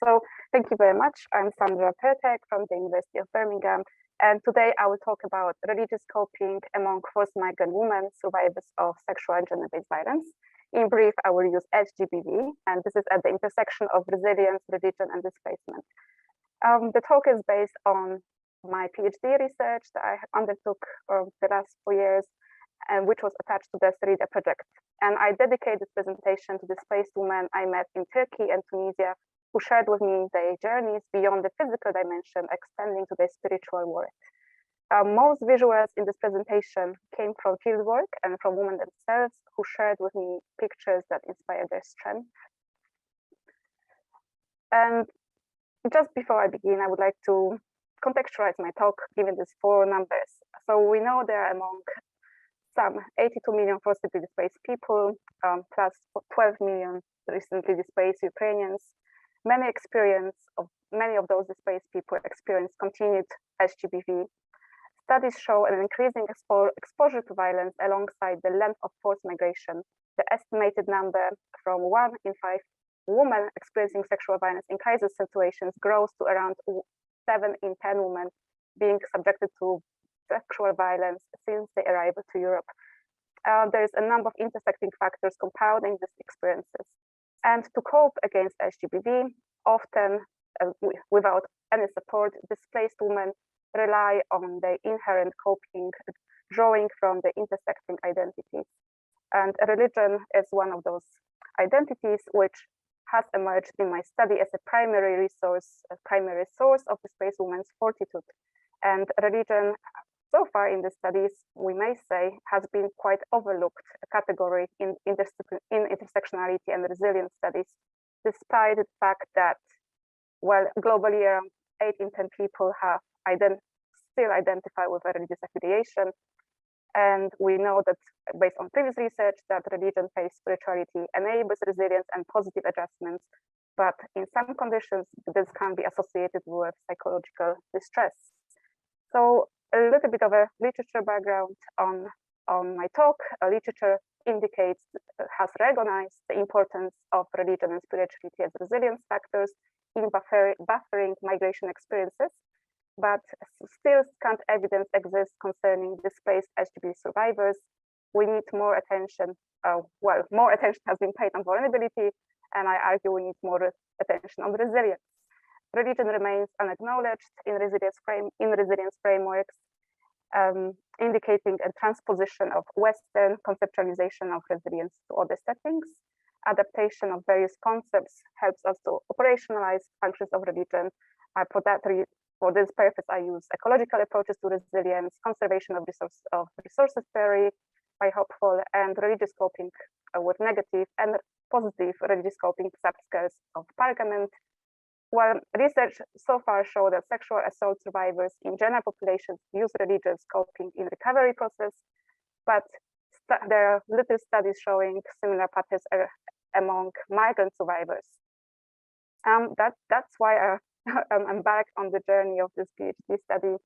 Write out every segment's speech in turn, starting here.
So thank you very much. I'm Sandra Pertek from the University of Birmingham, and today I will talk about religious coping among forced migrant women survivors of sexual and gender-based violence. In brief, I will use SGBV, and this is at the intersection of resilience, religion, and displacement. The talk is based on my PhD research that I undertook the last 4 years, and which was attached to the Serida project. And I dedicate this presentation to displaced women I met in Turkey and Tunisia, who shared with me their journeys beyond the physical dimension, extending to their spiritual work. Most visuals in this presentation came from fieldwork and from women themselves, who shared with me pictures that inspired their strength. And just before I begin, I would like to contextualize my talk, given these 4 numbers. So we know there are among some 82 million forcibly displaced people, plus 12 million recently displaced Ukrainians. Many of those displaced people experience continued SGBV. Studies show an increasing exposure to violence alongside the length of forced migration. The estimated number from 1 in 5 women experiencing sexual violence in crisis situations grows to around 7 in 10 women being subjected to sexual violence since their arrival to Europe. There is a number of intersecting factors compounding these experiences. And to cope against SGBV, often without any support, displaced women rely on their inherent coping, drawing from the intersecting identities. And religion is one of those identities which has emerged in my study as a primary source of displaced women's fortitude. And religion, so far in the studies, we may say, has been quite overlooked category in intersectionality and resilience studies, despite the fact that, well, globally around 8 in 10 people have still identify with a religious affiliation. And we know that based on previous research that religion-based spirituality enables resilience and positive adjustments, but in some conditions, this can be associated with psychological distress. So a little bit of a literature background on my talk. Literature has recognized the importance of religion and spirituality as resilience factors in buffering migration experiences, but still scant evidence exists concerning displaced SGBV survivors. We need more attention. More attention has been paid on vulnerability, and I argue we need more attention on resilience. Religion remains unacknowledged in resilience frameworks, indicating a transposition of Western conceptualization of resilience to other settings. Adaptation of various concepts helps us to operationalize functions of religion. For this purpose, I use ecological approaches to resilience, conservation of resources theory by Hopeful, and religious coping with negative and positive religious coping subscales of Pargament. While research so far shows that sexual assault survivors in general populations use religious coping in recovery process, but there are little studies showing similar patterns among migrant survivors. That's why I embarked on the journey of this PhD study,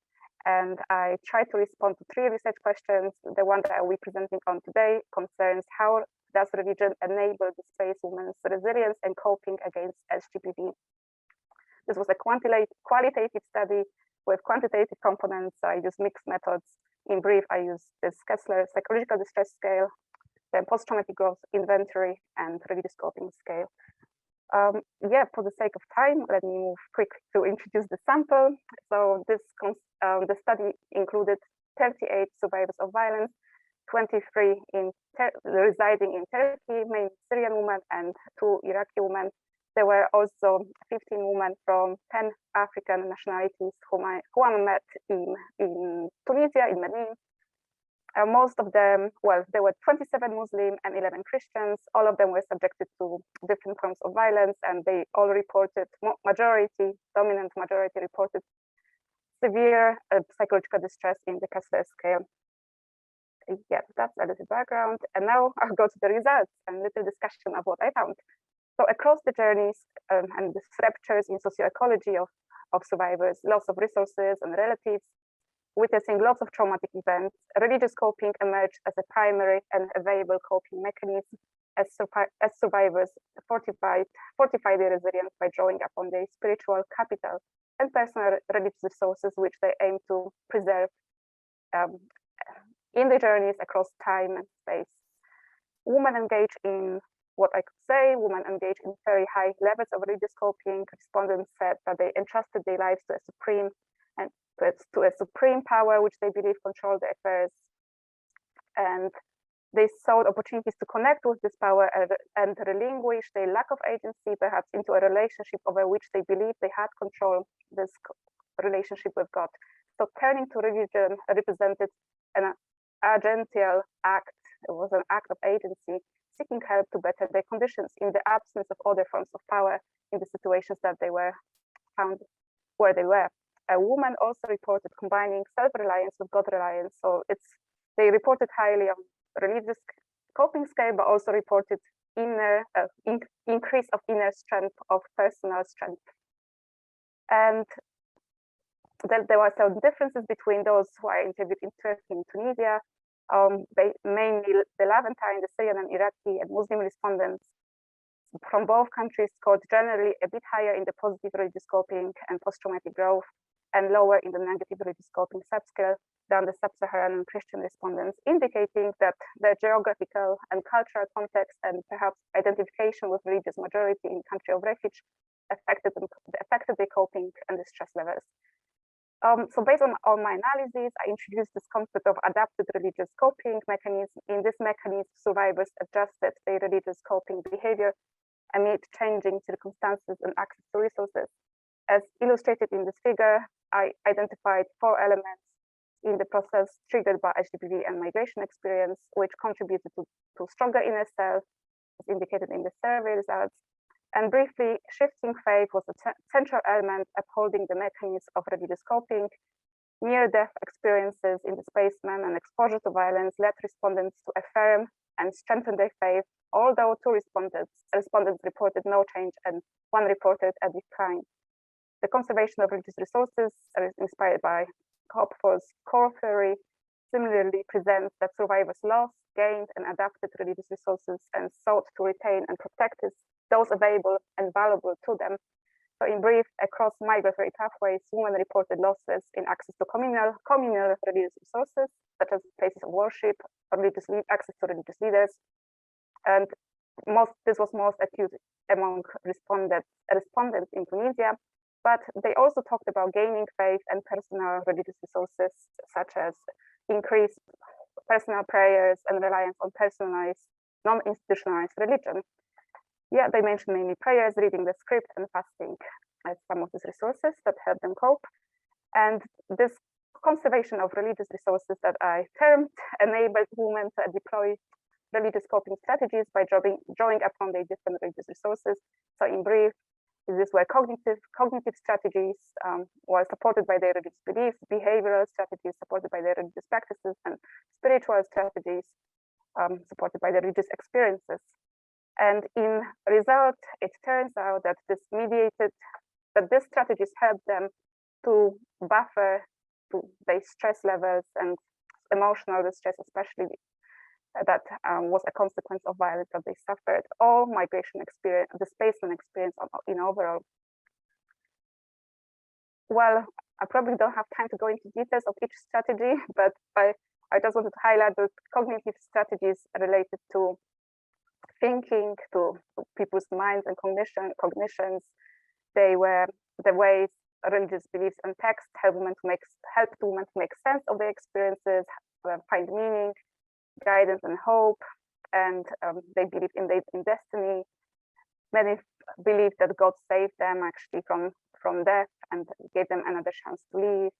and I try to respond to 3 research questions. The one that I will be presenting on today concerns how does religion enable displaced women's resilience and coping against SGBV. This was a qualitative study with quantitative components. So I use mixed methods. In brief, I use this Kessler psychological distress scale, then post-traumatic growth inventory, and religious coping scale. For the sake of time, let me move quick to introduce the sample. So the study included 38 survivors of violence, 23 residing in Turkey, mainly Syrian women, and 2 Iraqi women. There were also 15 women from 10 African nationalities whom I met in Tunisia, in Medellin. Most of them, there were 27 Muslim and 11 Christians. All of them were subjected to different forms of violence, and they all reported, dominant majority reported severe psychological distress in the Kessler scale. Yeah, that's a little background. And now I'll go to the results and a little discussion of what I found. So across the journeys and the ruptures in socioecology of survivors, loss of resources and relatives, witnessing lots of traumatic events, religious coping emerged as a primary and available coping mechanism. as survivors fortify their resilience by drawing upon their spiritual capital and personal religious resources, which they aim to preserve in the journeys across time and space. Women engage in women engage in very high levels of religious coping. Respondents said that they entrusted their lives to a supreme power, which they believe controlled their affairs. And they sought opportunities to connect with this power and relinquish their lack of agency, perhaps into a relationship over which they believed they had control, this relationship with God. So turning to religion represented an agential act. It was an act of agency, seeking help to better their conditions in the absence of other forms of power in the situations that they were found where they were. A woman also reported combining self-reliance with God-reliance. So they reported highly on religious coping scale, but also reported increase of inner strength, of personal strength. And then there were some differences between those who I interviewed in Turkey and Tunisia. Mainly the Levantine, the Syrian and Iraqi and Muslim respondents from both countries scored generally a bit higher in the positive religious coping and post-traumatic growth, and lower in the negative religious coping subscale than the sub-Saharan and Christian respondents, indicating that their geographical and cultural context and perhaps identification with religious majority in country of refuge affected their coping and the stress levels. So based on all my analysis, I introduced this concept of adapted religious coping mechanism. In this mechanism, survivors adjusted their religious coping behavior amid changing circumstances and access to resources. As illustrated in this figure, I identified 4 elements in the process triggered by HDPV and migration experience, which contributed to stronger inner self, as indicated in the survey results. And briefly, shifting faith was a central element upholding the mechanism of religious coping. Near-death experiences in the spaceman and exposure to violence led respondents to affirm and strengthen their faith, although 2 respondents reported no change and 1 reported a decline. The conservation of religious resources, inspired by Hopeful's core theory, similarly presents that survivors lost, gained, and adapted religious resources and sought to retain and protect those available and valuable to them. So in brief, across migratory pathways, women reported losses in access to communal religious resources, such as places of worship, access to religious leaders. And this was most acute among respondents in Tunisia. But they also talked about gaining faith and personal religious resources, such as increased personal prayers and reliance on personalized, non-institutionalized religion. Yeah, they mentioned mainly prayers, reading the script, and fasting as some of these resources that help them cope. And this conservation of religious resources that I termed enabled women to deploy religious coping strategies by drawing upon their different religious resources. So in brief, these were cognitive strategies, were supported by their religious beliefs, behavioral strategies supported by their religious practices, and spiritual strategies supported by their religious experiences. And in result, it turns out that these strategies help them to buffer to their stress levels and emotional distress, especially that was a consequence of violence that they suffered, or migration experience, displacement experience in overall. Well, I probably don't have time to go into details of each strategy, but I just wanted to highlight those cognitive strategies related to thinking, to people's minds and cognitions. They were the ways religious beliefs and text helped women to make sense of their experiences, find meaning, guidance and hope, and they believed in destiny. Many believed that God saved them actually from death and gave them another chance to live.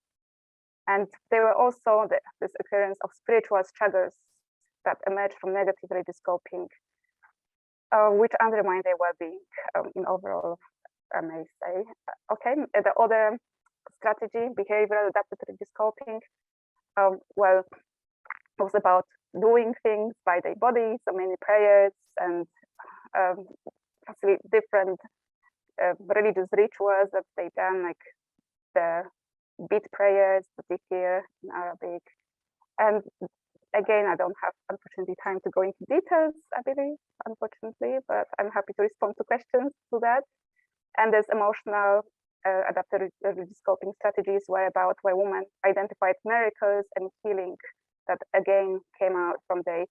And there were also this occurrence of spiritual struggles that emerged from negative religious coping, which undermine their well-being in overall, I may say. Okay, the other strategy, behavioral adapted religious coping, well, was about doing things by their body, so many prayers and different religious rituals that they done, like the beat prayers that they hear in Arabic. And again, I don't have, unfortunately, time to go into details, I believe, unfortunately, but I'm happy to respond to questions to that. And there's emotional adaptive religious coping strategies where women identified miracles and healing that again came out from the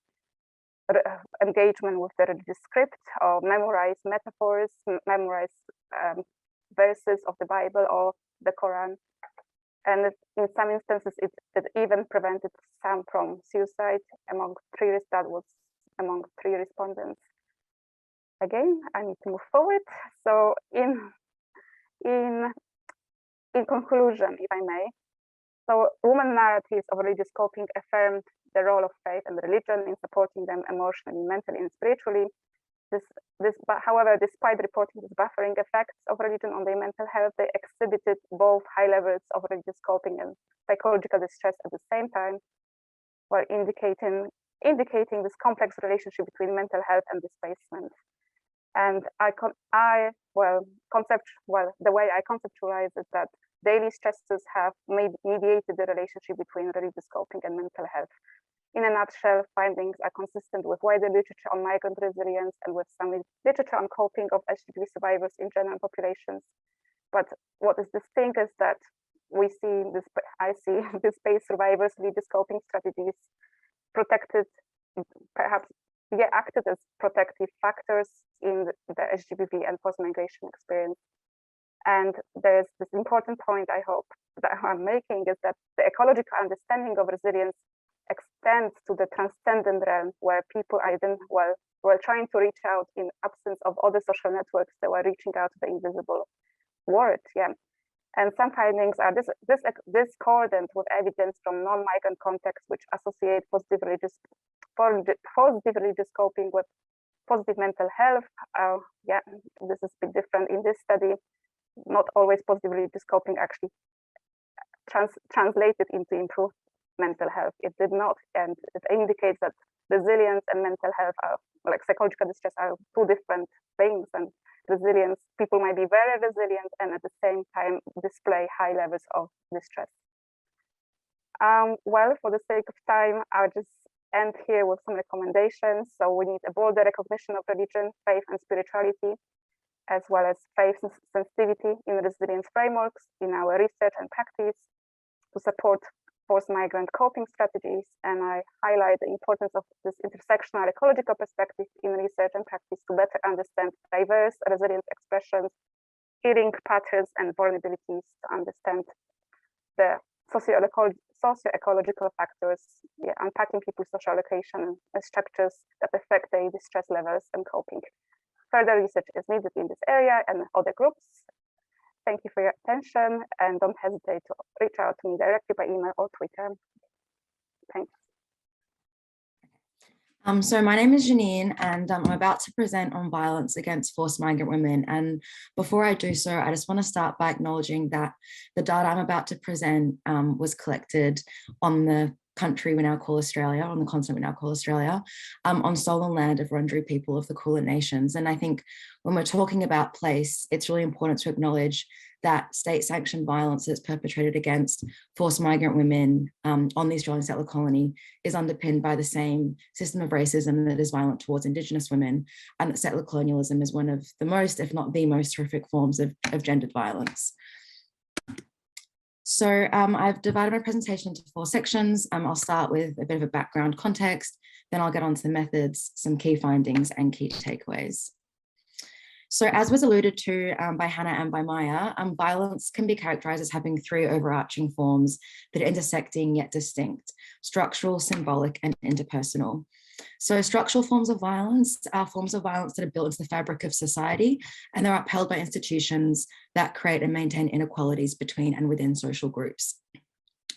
engagement with the religious script, or memorize metaphors, memorize verses of the Bible or the Quran. And in some instances, it even prevented some from suicide among three respondents. Again, I need to move forward. So in conclusion, if I may, so women narratives of religious coping affirmed the role of faith and religion in supporting them emotionally, mentally, and spiritually. However, despite reporting these buffering effects of religion on their mental health, they exhibited both high levels of religious coping and psychological distress at the same time, while indicating this complex relationship between mental health and displacement. And the way I conceptualize it, that daily stresses have mediated the relationship between religious coping and mental health. In a nutshell, findings are consistent with wider literature on migrant resilience and with some literature on coping of LGBT survivors in general populations. But what is distinct is that I see displaced survivors' religious coping strategies protected, perhaps acted as protective factors in the SGBV and post-migration experience. And there's this important point I hope that I'm making, is that the ecological understanding of resilience extends to the transcendent realm, where people were trying to reach out in absence of other social networks that were reaching out to the invisible world. Yeah. And some findings are discordant with evidence from non-migrant contexts, which associate positive religious coping with positive mental health. This is a bit different in this study. Not always positive religious coping actually translated into improved mental health. It did not, and it indicates that resilience and mental health are, like psychological distress, are two different things. And resilience, people might be very resilient and at the same time display high levels of distress. Well, for the sake of time, I'll just end here with some recommendations. So we need a broader recognition of religion, faith, and spirituality, as well as faith and sensitivity in resilience frameworks in our research and practice to support post-migrant coping strategies. And I highlight the importance of this intersectional ecological perspective in research and practice to better understand diverse resilient expressions, healing patterns, and vulnerabilities, to understand the socio-ecological factors, unpacking people's social location and structures that affect their distress levels and coping. Further research is needed in this area and other groups. Thank you for your attention, and don't hesitate to reach out to me directly by email or Twitter. Thanks. So my name is Janine, and I'm about to present on violence against forced migrant women. And before I do so, I just want to start by acknowledging that the data I'm about to present was collected on the country we now call Australia, on the continent we now call Australia, on stolen land of Wurundjeri people of the Kulin Nations. And I think when we're talking about place, it's really important to acknowledge that state-sanctioned violence that's perpetrated against forced migrant women on the Australian settler colony is underpinned by the same system of racism that is violent towards Indigenous women, and that settler colonialism is one of the most, if not the most, horrific forms of gendered violence. So I've divided my presentation into 4 sections. I'll start with a bit of a background context, then I'll get on to the methods, some key findings, and key takeaways. So as was alluded to by Hannah and by Maya, violence can be characterized as having 3 overarching forms that are intersecting yet distinct: structural, symbolic, and interpersonal. So structural forms of violence are forms of violence that are built into the fabric of society, and they're upheld by institutions that create and maintain inequalities between and within social groups.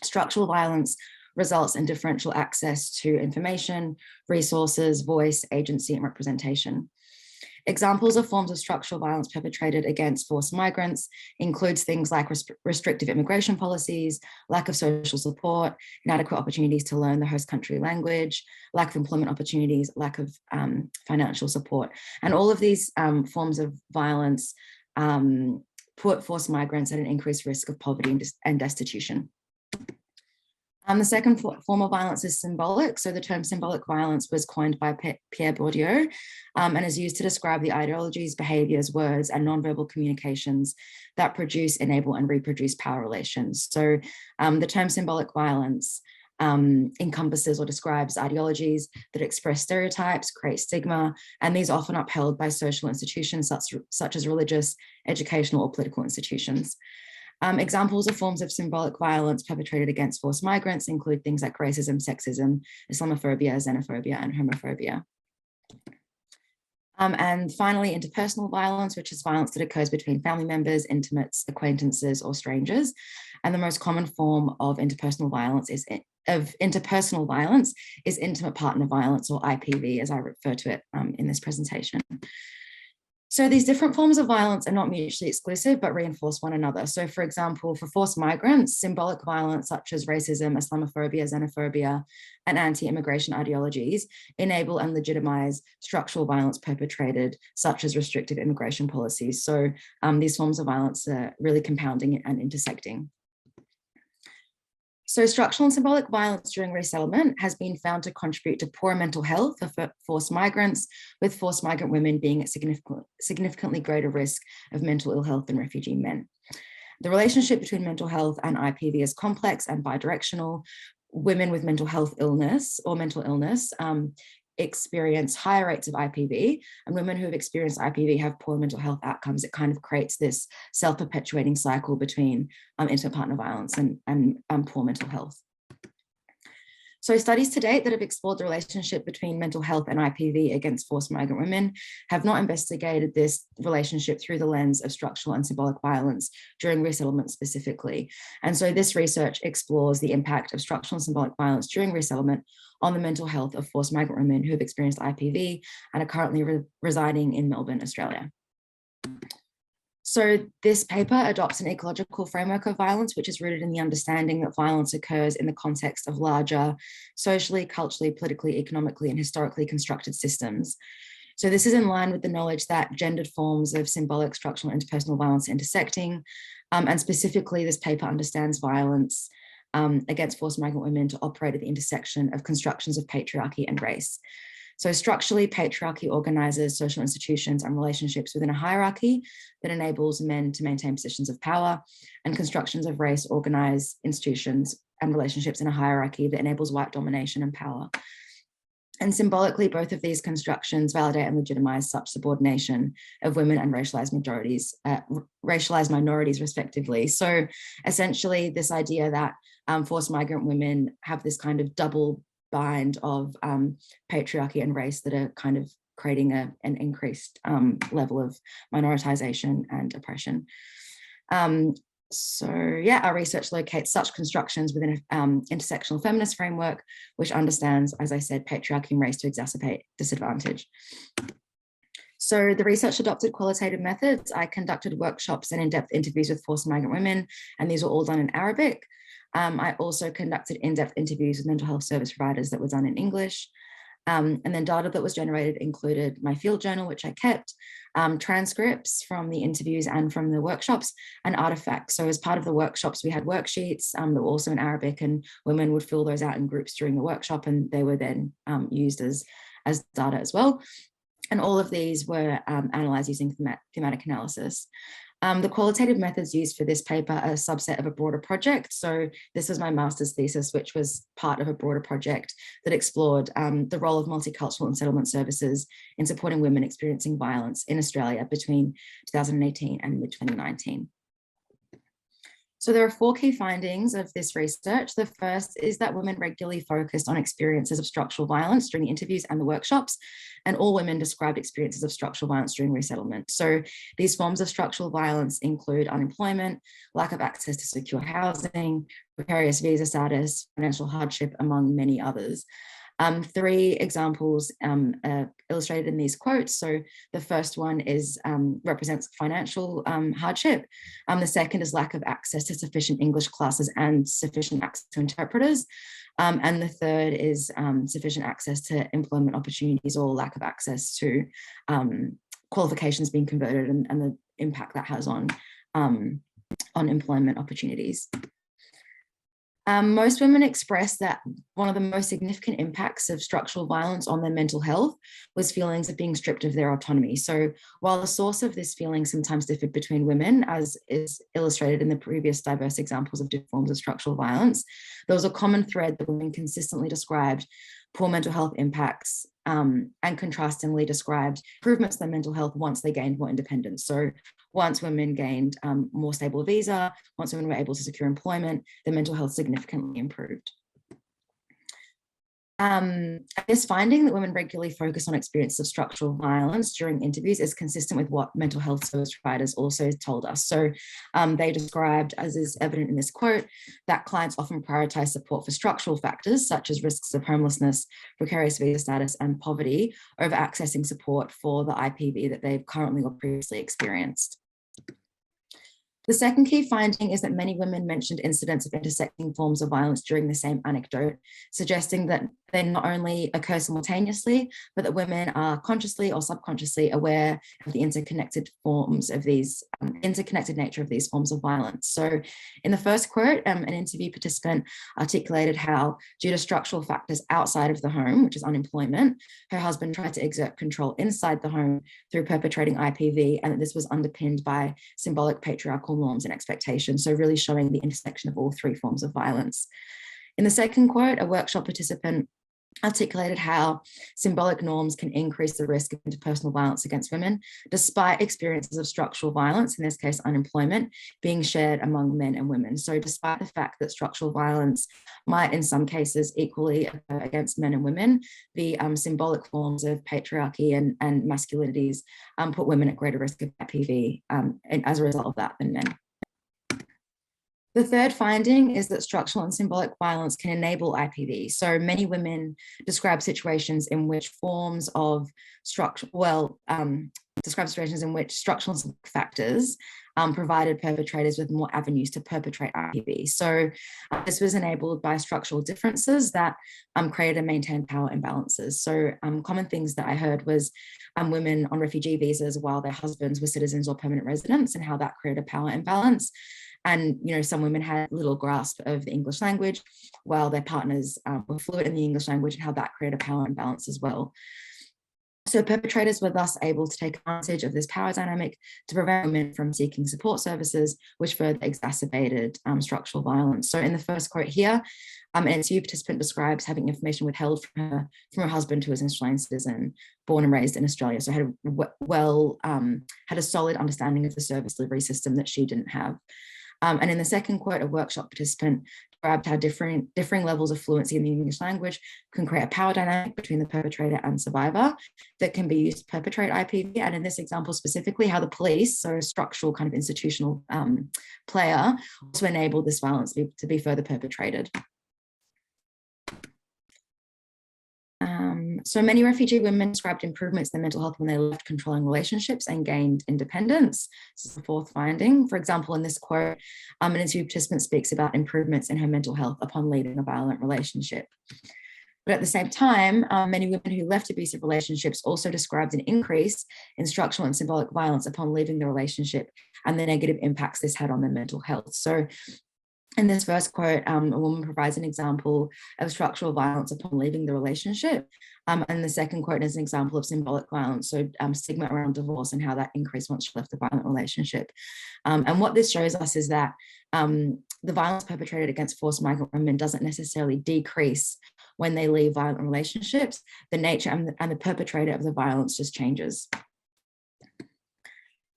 Structural violence results in differential access to information, resources, voice, agency, and representation. Examples of forms of structural violence perpetrated against forced migrants includes things like restrictive immigration policies, lack of social support, inadequate opportunities to learn the host country language, lack of employment opportunities, lack of financial support. And all of these forms of violence put forced migrants at an increased risk of poverty and destitution. The second form of violence is symbolic. So the term symbolic violence was coined by Pierre Bourdieu and is used to describe the ideologies, behaviors, words, and nonverbal communications that produce, enable, and reproduce power relations. So the term symbolic violence encompasses or describes ideologies that express stereotypes, create stigma, and these are often upheld by social institutions such as religious, educational, or political institutions. Examples of forms of symbolic violence perpetrated against forced migrants include things like racism, sexism, Islamophobia, xenophobia, and homophobia. And finally, interpersonal violence, which is violence that occurs between family members, intimates, acquaintances, or strangers. And the most common form of interpersonal violence is intimate partner violence, or IPV, as I refer to it in this presentation. So these different forms of violence are not mutually exclusive, but reinforce one another. So for example, for forced migrants, symbolic violence such as racism, Islamophobia, xenophobia, and anti-immigration ideologies enable and legitimize structural violence perpetrated, such as restrictive immigration policies. So these forms of violence are really compounding and intersecting. So structural and symbolic violence during resettlement has been found to contribute to poor mental health for forced migrants, with forced migrant women being at significantly greater risk of mental ill health than refugee men. The relationship between mental health and IPV is complex and bidirectional. Women with mental health illness or mental illness experience higher rates of IPV, and women who have experienced IPV have poor mental health outcomes. It kind of creates this self-perpetuating cycle between intimate partner violence and poor mental health. So studies to date that have explored the relationship between mental health and IPV against forced migrant women have not investigated this relationship through the lens of structural and symbolic violence during resettlement specifically. And so this research explores the impact of structural and symbolic violence during resettlement on the mental health of forced migrant women who have experienced IPV and are currently residing in Melbourne, Australia. So this paper adopts an ecological framework of violence, which is rooted in the understanding that violence occurs in the context of larger socially, culturally, politically, economically, and historically constructed systems. So this is in line with the knowledge that gendered forms of symbolic, structural, and interpersonal violence are intersecting. And specifically, this paper understands violence against forced migrant women to operate at the intersection of constructions of patriarchy and race. So structurally, patriarchy organizes social institutions and relationships within a hierarchy that enables men to maintain positions of power, and constructions of race organize institutions and relationships in a hierarchy that enables white domination and power. And symbolically, both of these constructions validate and legitimize such subordination of women and racialized minorities respectively. So essentially, this idea that forced migrant women have this kind of double bind of patriarchy and race that are kind of creating an increased level of minoritization and oppression. So yeah, our research locates such constructions within an intersectional feminist framework, which understands, as I said, patriarchy and race to exacerbate disadvantage. So the research adopted qualitative methods. I conducted workshops and in-depth interviews with forced migrant women, and these were all done in Arabic. I also conducted in-depth interviews with mental health service providers that were done in English. And then data that was generated included my field journal, which I kept, transcripts from the interviews and from the workshops, and artifacts. So as part of the workshops, we had worksheets that were also in Arabic, and women would fill those out in groups during the workshop, and they were then used as data as well. And all of these were analysed using thematic analysis. The qualitative methods used for this paper are a subset of a broader project. So this was my master's thesis, which was part of a broader project that explored the role of multicultural and settlement services in supporting women experiencing violence in Australia between 2018 and mid-2019. So there are 4 key findings of this research. The first is that women regularly focused on experiences of structural violence during the interviews and the workshops, and all women described experiences of structural violence during resettlement. So these forms of structural violence include unemployment, lack of access to secure housing, precarious visa status, financial hardship, among many others. 3 examples illustrated in these quotes. So the first one is represents financial hardship. The second is lack of access to sufficient English classes and sufficient access to interpreters. And the third is sufficient access to employment opportunities or lack of access to qualifications being converted, and the impact that has on employment opportunities. Most women express that one of the most significant impacts of structural violence on their mental health was feelings of being stripped of their autonomy. So while the source of this feeling sometimes differed between women, as is illustrated in the previous diverse examples of different forms of structural violence, there was a common thread that women consistently described poor mental health impacts and contrastingly described improvements to their mental health once they gained more independence. So once women gained more stable visa, once women were able to secure employment, their mental health significantly improved. This finding that women regularly focus on experiences of structural violence during interviews is consistent with what mental health service providers also told us. So they described, as is evident in this quote, that clients often prioritize support for structural factors such as risks of homelessness, precarious visa status, and poverty over accessing support for the IPV that they've currently or previously experienced. The second key finding is that many women mentioned incidents of intersecting forms of violence during the same anecdote, suggesting that they not only occur simultaneously, but that women are consciously or subconsciously aware of the interconnected forms of these, interconnected nature of these forms of violence. So in the first quote, an interview participant articulated how, due to structural factors outside of the home, which is unemployment, her husband tried to exert control inside the home through perpetrating IPV, and that this was underpinned by symbolic patriarchal norms and expectations. So really showing the intersection of all three forms of violence. In the second quote, a workshop participant articulated how symbolic norms can increase the risk of interpersonal violence against women, despite experiences of structural violence, in this case unemployment, being shared among men and women. So despite the fact that structural violence might in some cases equally occur against men and women, the symbolic forms of patriarchy and masculinities put women at greater risk of IPV and as a result of that than men. The third finding is that structural and symbolic violence can enable IPV. So many women describe situations in which forms of structural factors provided perpetrators with more avenues to perpetrate IPV. So this was enabled by structural differences that created and maintained power imbalances. So common things that I heard was women on refugee visas while their husbands were citizens or permanent residents, and how that created a power imbalance. And, you know, some women had little grasp of the English language while their partners were fluent in the English language, and how that created a power imbalance as well. So perpetrators were thus able to take advantage of this power dynamic to prevent women from seeking support services, which further exacerbated structural violence. So in the first quote here, an interview participant describes having information withheld from her husband, who was an Australian citizen, born and raised in Australia. So had a solid understanding of the service delivery system that she didn't have. And in the second quote, a workshop participant described how differing levels of fluency in the English language can create a power dynamic between the perpetrator and survivor that can be used to perpetrate IPV. And in this example specifically, how the police, so a structural kind of institutional player, also enabled this violence to be further perpetrated. So many refugee women described improvements in their mental health when they left controlling relationships and gained independence. This is the fourth finding. For example, in this quote, an interview participant speaks about improvements in her mental health upon leaving a violent relationship. But at the same time, many women who left abusive relationships also described an increase in structural and symbolic violence upon leaving the relationship and the negative impacts this had on their mental health. So in this first quote, a woman provides an example of structural violence upon leaving the relationship. And the second quote is an example of symbolic violence, so stigma around divorce and how that increased once she left a violent relationship. And what this shows us is that the violence perpetrated against forced migrant women doesn't necessarily decrease when they leave violent relationships. The nature and the perpetrator of the violence just changes.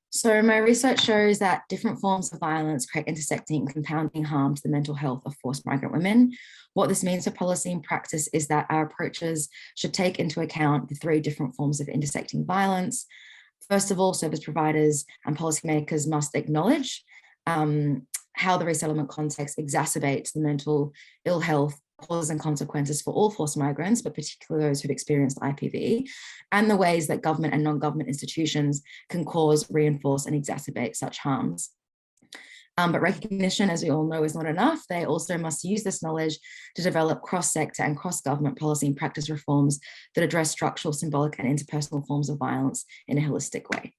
So my research shows that different forms of violence create intersecting and compounding harm to the mental health of forced migrant women. What this means for policy and practice is that our approaches should take into account the three different forms of intersecting violence. First of all, service providers and policymakers must acknowledge how the resettlement context exacerbates the mental ill health causes and consequences for all forced migrants, but particularly those who've experienced IPV, and the ways that government and non-government institutions can cause, reinforce, and exacerbate such harms. But recognition, as we all know, is not enough. They also must use this knowledge to develop cross-sector and cross-government policy and practice reforms that address structural, symbolic, and interpersonal forms of violence in a holistic way.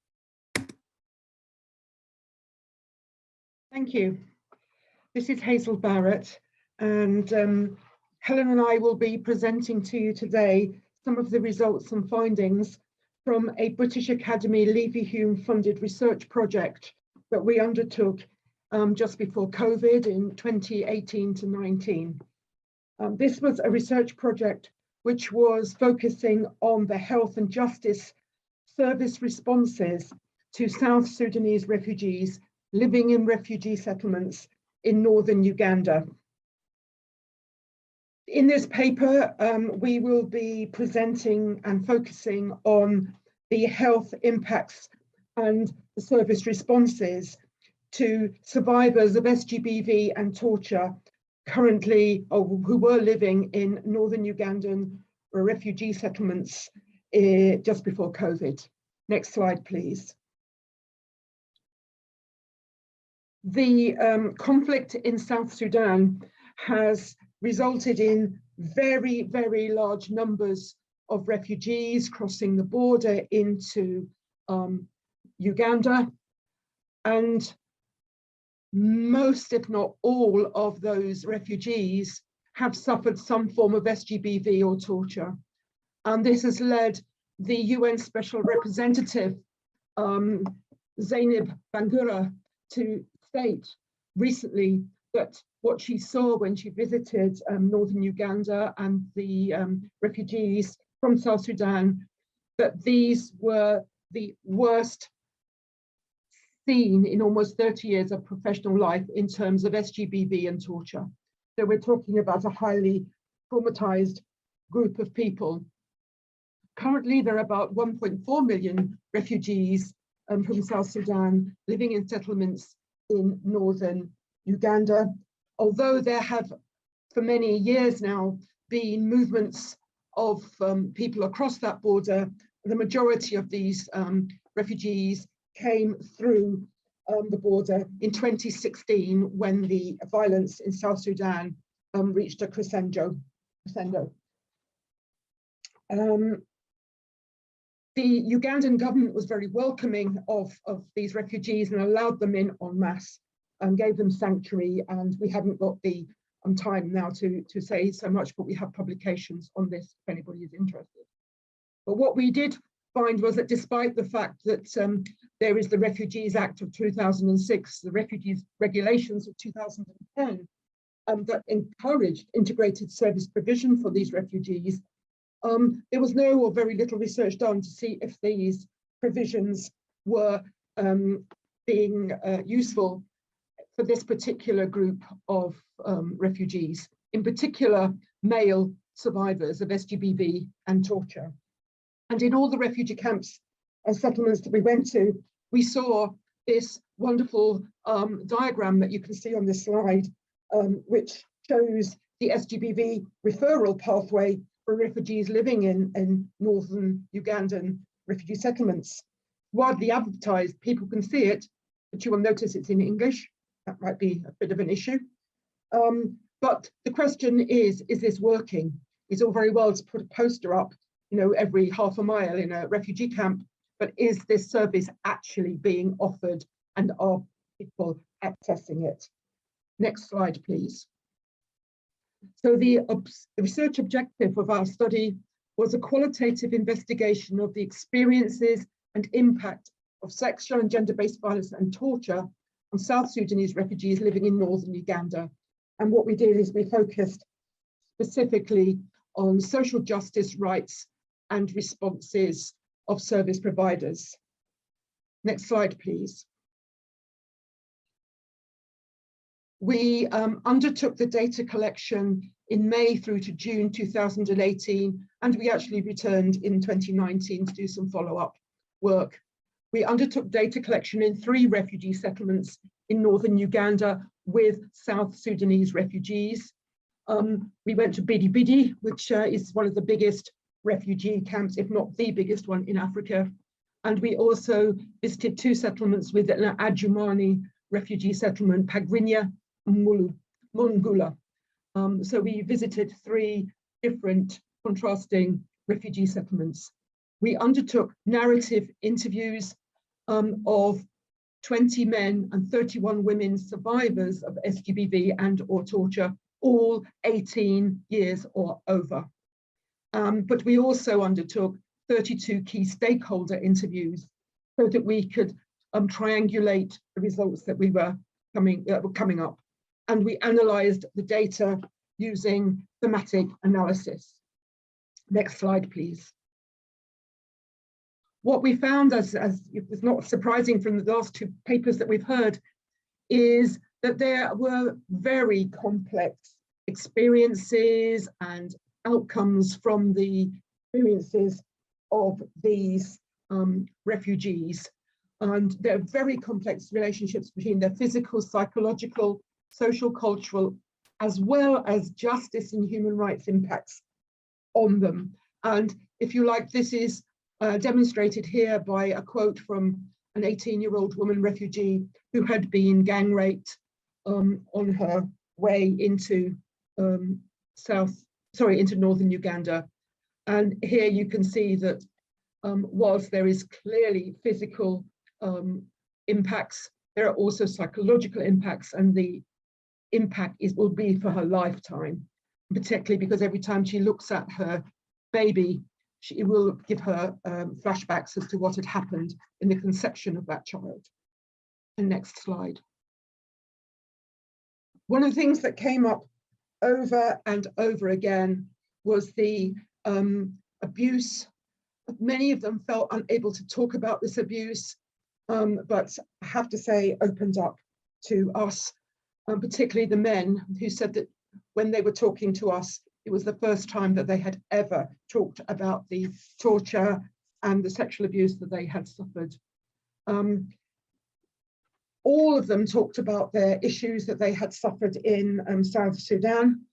Thank you. This is Hazel Barrett, and Helen and I will be presenting to you today some of the results and findings from a British Academy Leverhulme funded research project that we undertook just before COVID in 2018 to 19. This was a research project which was focusing on the health and justice service responses to South Sudanese refugees living in refugee settlements in northern Uganda. In this paper, we will be presenting and focusing on the health impacts and the service responses to survivors of SGBV and torture currently, or who were living in northern Ugandan refugee settlements just before COVID. Next slide, please. The conflict in South Sudan has resulted in very, very large numbers of refugees crossing the border into Uganda, and most, if not all, of those refugees have suffered some form of SGBV or torture. And this has led the UN Special Representative, Zainab Bangura, to state recently that what she saw when she visited northern Uganda and the refugees from South Sudan, that these were the worst seen in almost 30 years of professional life in terms of SGBV and torture. So we're talking about a highly traumatized group of people. Currently, there are about 1.4 million refugees from South Sudan living in settlements in northern Uganda, although there have for many years now been movements of people across that border. The majority of these refugees came through the border in 2016 when the violence in South Sudan reached a crescendo. The Ugandan government was very welcoming of these refugees and allowed them in en masse and gave them sanctuary. And we haven't got the time now to say so much, but we have publications on this if anybody is interested. But what we did find was that despite the fact that there is the Refugees Act of 2006, the Refugees Regulations of 2010, that encouraged integrated service provision for these refugees, there was no or very little research done to see if these provisions were being useful for this particular group of refugees, in particular male survivors of SGBV and torture. And in all the refugee camps and settlements that we went to, we saw this wonderful diagram that you can see on this slide, which shows the SGBV referral pathway for refugees living in northern Ugandan refugee settlements. Widely advertised, people can see it, but you will notice it's in English. That might be a bit of an issue. But the question is this working? It's all very well to put a poster up, every half a mile in a refugee camp, but is this service actually being offered and are people accessing it? Next slide, please. So the research objective of our study was a qualitative investigation of the experiences and impact of sexual and gender-based violence and torture on South Sudanese refugees living in northern Uganda. And what we did is we focused specifically on social justice rights and responses of service providers. Next slide, please. We undertook the data collection in May through to June 2018, and we actually returned in 2019 to do some follow-up work. We undertook data collection in 3 refugee settlements in northern Uganda with South Sudanese refugees. We went to Bidi Bidi, which is one of the biggest refugee camps, if not the biggest one in Africa. And we also visited 2 settlements with an Adjumani refugee settlement, Pagrinya and Mungula. So we visited 3 different contrasting refugee settlements. We undertook narrative interviews of 20 men and 31 women survivors of SGBV and or torture all 18 years or over. But we also undertook 32 key stakeholder interviews so that we could triangulate the results that were coming up. And we analysed the data using thematic analysis. Next slide, please. What we found, as it was not surprising from the last two papers that we've heard, is that there were very complex experiences and outcomes from the experiences of these refugees. And there are very complex relationships between their physical, psychological, social, cultural, as well as justice and human rights impacts on them. And if you like, this is demonstrated here by a quote from an 18-year-old woman refugee who had been gang raped on her way into into northern Uganda. And here you can see that whilst there is clearly physical impacts, there are also psychological impacts, and the impact will be for her lifetime, particularly because every time she looks at her baby, it will give her flashbacks as to what had happened in the conception of that child. And next slide. One of the things that came up over and over again was the abuse. Many of them felt unable to talk about this abuse, but I have to say opened up to us, particularly the men who said that when they were talking to us, it was the first time that they had ever talked about the torture and the sexual abuse that they had suffered. All of them talked about their issues that they had suffered in South Sudan.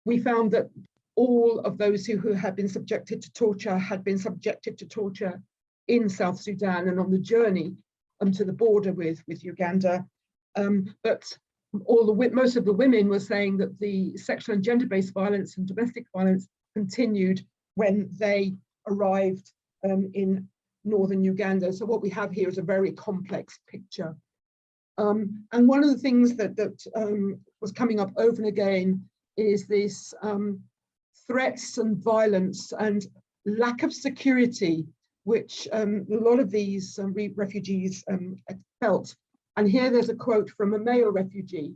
We found that all of those who had been subjected to torture had been subjected to torture in South Sudan and on the journey to the border with Uganda. But most of the women were saying that the sexual and gender-based violence and domestic violence continued when they arrived in northern Uganda. So what we have here is a very complex picture. And one of the things that was coming up over and again is this threats and violence and lack of security, which a lot of these refugees felt. And here there's a quote from a male refugee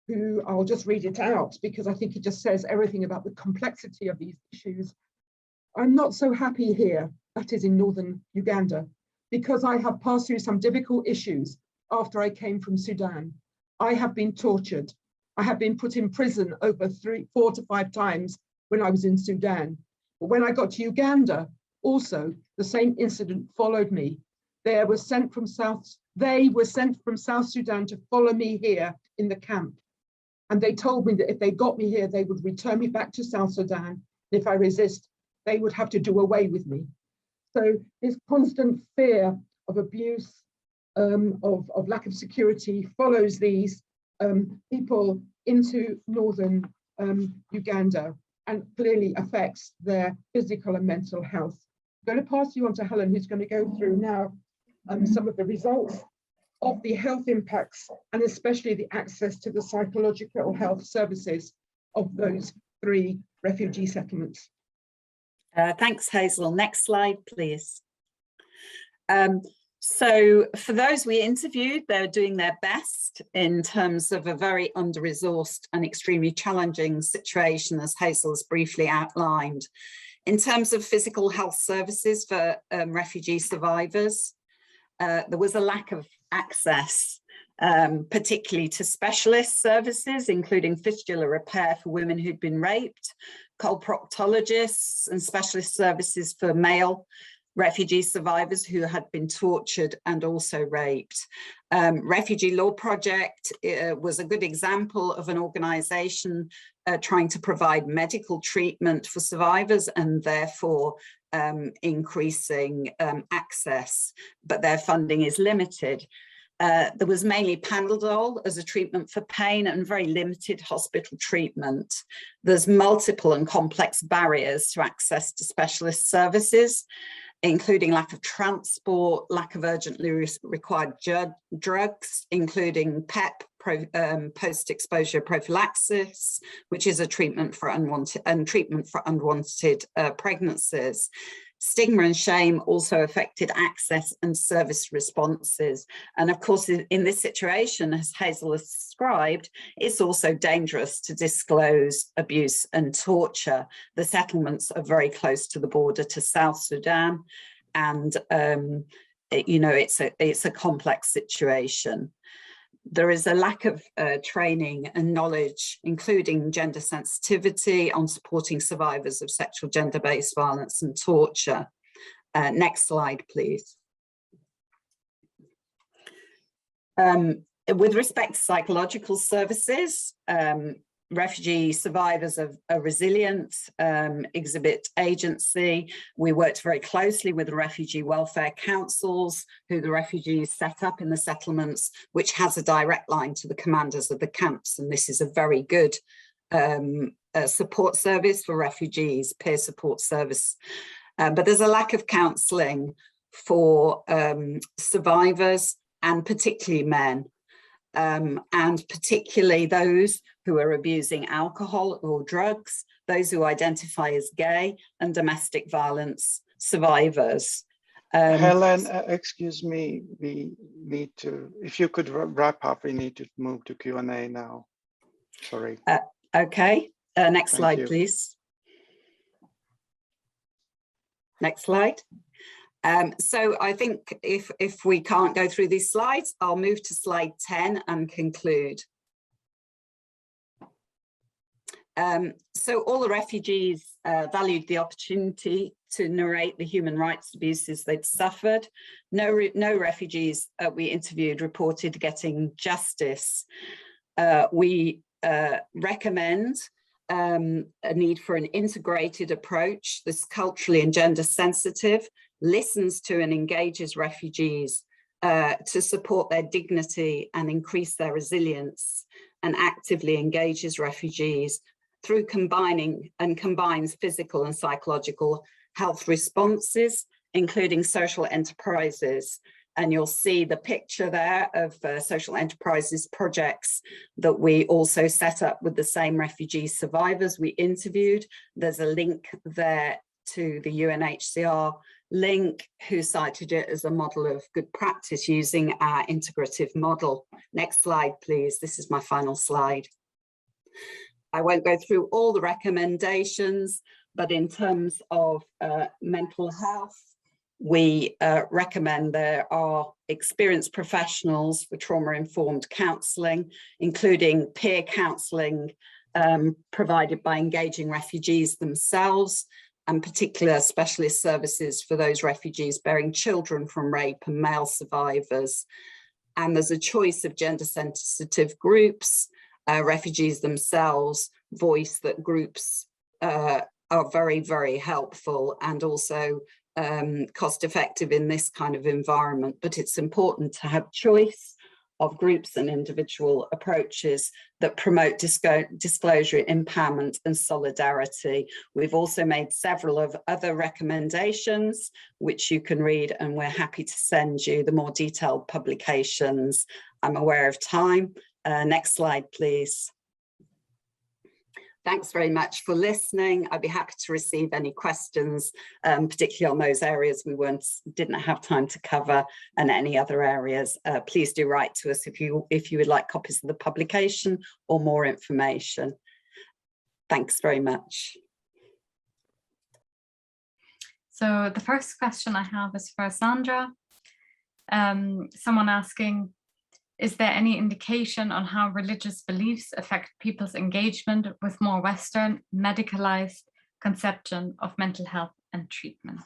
who I'll just read it out because I think it just says everything about the complexity of these issues. I'm not so happy here, that is in northern Uganda, because I have passed through some difficult issues after I came from Sudan. I have been tortured. I have been put in prison over 4 to 5 times when I was in Sudan. But when I got to Uganda, also the same incident followed me. They were sent from South Sudan to follow me here in the camp. And they told me that if they got me here, they would return me back to South Sudan. If I resist, they would have to do away with me. So this constant fear of abuse, of lack of security follows these people into northern Uganda and clearly affects their physical and mental health. I'm going to pass you on to Helen, who's going to go through now some of the results of the health impacts and especially the access to the psychological health services of those 3 refugee settlements. Thanks, Hazel. Next slide, please. So for those we interviewed, they're doing their best in terms of a very under-resourced and extremely challenging situation, as Hazel has briefly outlined. In terms of physical health services for refugee survivors, there was a lack of access, particularly to specialist services, including fistula repair for women who'd been raped, colproctologists and specialist services for male refugee survivors who had been tortured and also raped. Refugee Law Project was a good example of an organisation trying to provide medical treatment for survivors and therefore increasing access, but their funding is limited. There was mainly Panadol as a treatment for pain and very limited hospital treatment. There's multiple and complex barriers to access to specialist services. including lack of transport, lack of urgently required drugs, including PEP, post-exposure prophylaxis, which is a treatment for unwanted pregnancies. Stigma and shame also affected access and service responses. And of course, in this situation, as Hazel has described, it's also dangerous to disclose abuse and torture. The settlements are very close to the border to South Sudan, and it's a complex situation. There is a lack of training and knowledge, including gender sensitivity, on supporting survivors of sexual gender-based violence and torture. Next slide, please. With respect to psychological services, refugee survivors are resilient, exhibit agency. We worked very closely with the refugee welfare councils, who the refugees set up in the settlements, which has a direct line to the commanders of the camps. And this is a very good support service for refugees, peer support service. But there's a lack of counselling for survivors, and particularly men. And particularly those who are abusing alcohol or drugs, those who identify as gay, and domestic violence survivors. Helen, excuse me, we need to, if you could wrap up, we need to move to Q&A now. Sorry. Okay, next Thank slide, you. please. Next slide. So I think if we can't go through these slides, I'll move to slide 10 and conclude. So all the refugees valued the opportunity to narrate the human rights abuses they'd suffered. No refugees we interviewed reported getting justice. We recommend a need for an integrated approach that's culturally and gender sensitive, listens to and engages refugees to support their dignity and increase their resilience, and actively engages refugees through combines physical and psychological health responses, including social enterprises. And you'll see the picture there of social enterprises projects that we also set up with the same refugee survivors we interviewed. There's a link there to the UNHCR link, who cited it as a model of good practice using our integrative model. Next slide, please. This is my final slide. I won't go through all the recommendations, but in terms of mental health, we recommend there are experienced professionals for trauma-informed counselling, including peer counselling provided by engaging refugees themselves, and particular specialist services for those refugees bearing children from rape and male survivors. And there's a choice of gender sensitive groups, refugees themselves voice that groups are very, very helpful and also cost effective in this kind of environment. But it's important to have choice of groups and individual approaches that promote disclosure, empowerment and solidarity. We've also made several of other recommendations, which you can read, and we're happy to send you the more detailed publications. I'm aware of time. Next slide, please. Thanks very much for listening. I'd be happy to receive any questions, particularly on those areas we didn't have time to cover, and any other areas. Please do write to us if you would like copies of the publication or more information. Thanks very much. So the first question I have is for Sandra. Someone asking, is there any indication on how religious beliefs affect people's engagement with more Western medicalized conception of mental health and treatment?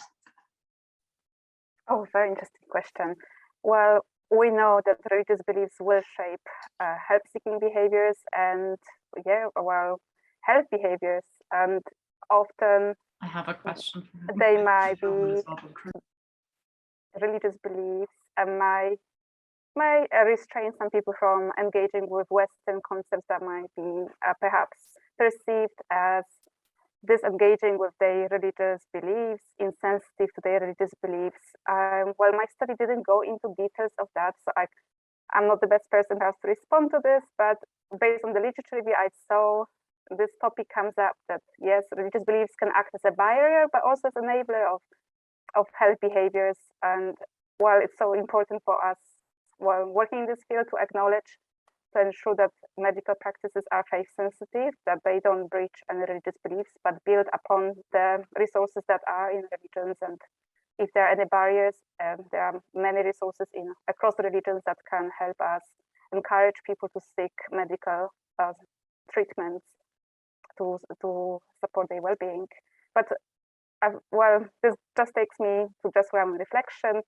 Oh, very interesting question. Well, we know that religious beliefs will shape help-seeking behaviors and, health behaviors, and often I have a question for her. they might be religious beliefs and might restrain some people from engaging with Western concepts that might be perhaps perceived as disengaging with their religious beliefs, insensitive to their religious beliefs. Well, my study didn't go into details of that, so I'm not the best person perhaps to respond to this, but based on the literature review I saw, this topic comes up that yes, religious beliefs can act as a barrier, but also as an enabler of health behaviors. And while it's so important for us while working in this field to acknowledge, to ensure that medical practices are faith sensitive, that they don't breach any religious beliefs, but build upon the resources that are in religions. And if there are any barriers, there are many resources across religions that can help us encourage people to seek medical treatments to support their well-being. But well, this just takes me to just one reflection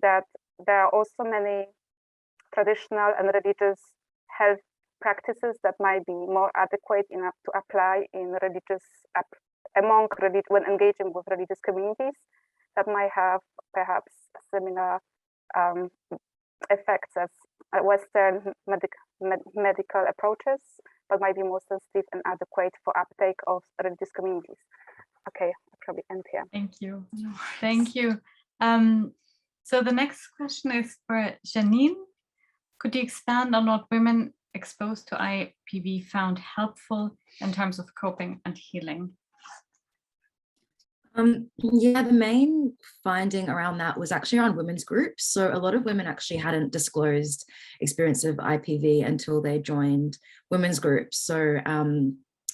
that there are also many traditional and religious health practices that might be more adequate enough to apply in when engaging with religious communities that might have perhaps similar effects as Western medical approaches, but might be more sensitive and adequate for uptake of religious communities. Okay, I'll probably end here. Thank you. Thank you. So the next question is for Janine. Could you expand on what women exposed to IPV found helpful in terms of coping and healing? Yeah, the main finding around that was actually around women's groups. So a lot of women actually hadn't disclosed experience of IPV until they joined women's groups. So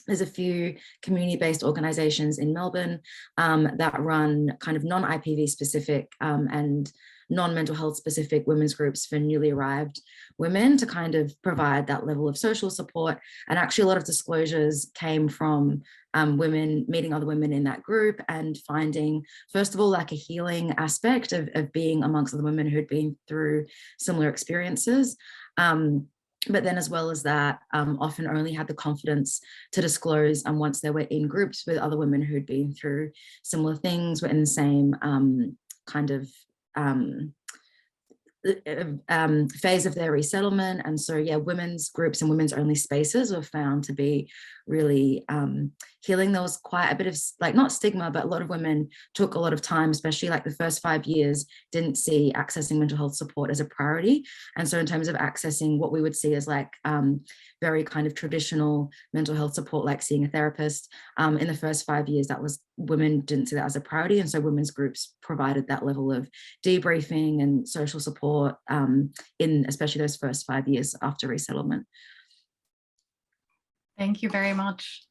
there's a few community-based organizations in Melbourne that run kind of non-IPV specific and non-mental health specific women's groups for newly arrived women to kind of provide that level of social support. And actually a lot of disclosures came from women meeting other women in that group and finding, first of all, like a healing aspect of being amongst other women who'd been through similar experiences. But then as well as that, often only had the confidence to disclose and once they were in groups with other women who'd been through similar things, were in the same kind of phase of their resettlement. And so, yeah, women's groups and women's only spaces were found to be really healing. There was quite a bit of, like, not stigma, but a lot of women took a lot of time, especially like the first 5 years, didn't see accessing mental health support as a priority. And so in terms of accessing what we would see as like very kind of traditional mental health support, like seeing a therapist, in the first 5 years, that was, women didn't see that as a priority. And so women's groups provided that level of debriefing and social support in especially those first 5 years after resettlement. Thank you very much.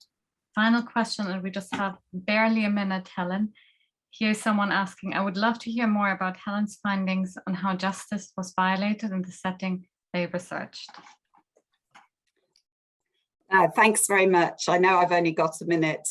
Final question, and we just have barely a minute, Helen. Here's someone asking, I would love to hear more about Helen's findings on how justice was violated in the setting they researched. Thanks very much. I know I've only got a minute.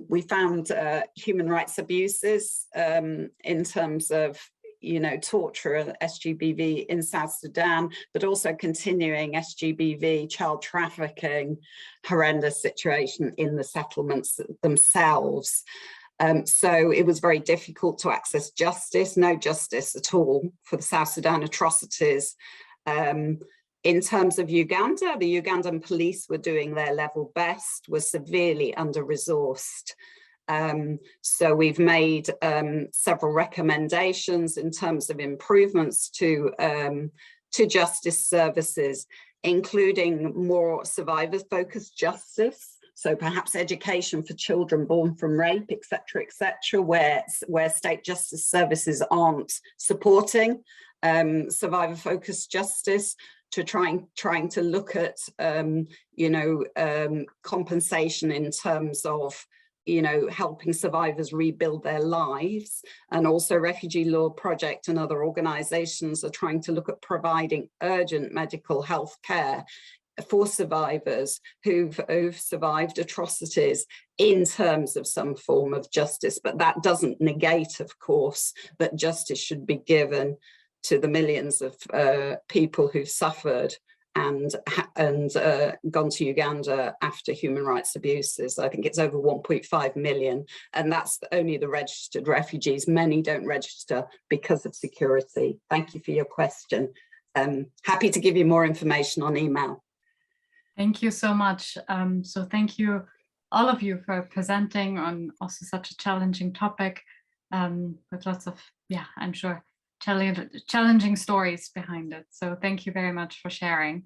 We found human rights abuses in terms of, you know, torture and SGBV in South Sudan, but also continuing SGBV, child trafficking, horrendous situation in the settlements themselves. So it was very difficult to access justice, no justice at all for the South Sudan atrocities. In terms of Uganda, the Ugandan police were doing their level best, were severely under-resourced. So we've made several recommendations in terms of improvements to justice services, including more survivor-focused justice. So perhaps education for children born from rape, et cetera, where state justice services aren't supporting survivor-focused justice, to trying to look at, compensation in terms of, helping survivors rebuild their lives. And also Refugee Law Project and other organizations are trying to look at providing urgent medical health care for survivors who've survived atrocities in terms of some form of justice. But that doesn't negate, of course, that justice should be given to the millions of people who've suffered and gone to Uganda after human rights abuses. I think it's over 1.5 million, and that's only the registered refugees. Many don't register because of security. Thank you for your question. Happy to give you more information on email. Thank you so much. So thank you all of you for presenting on also such a challenging topic, with lots of, I'm sure, challenging stories behind it. So thank you very much for sharing.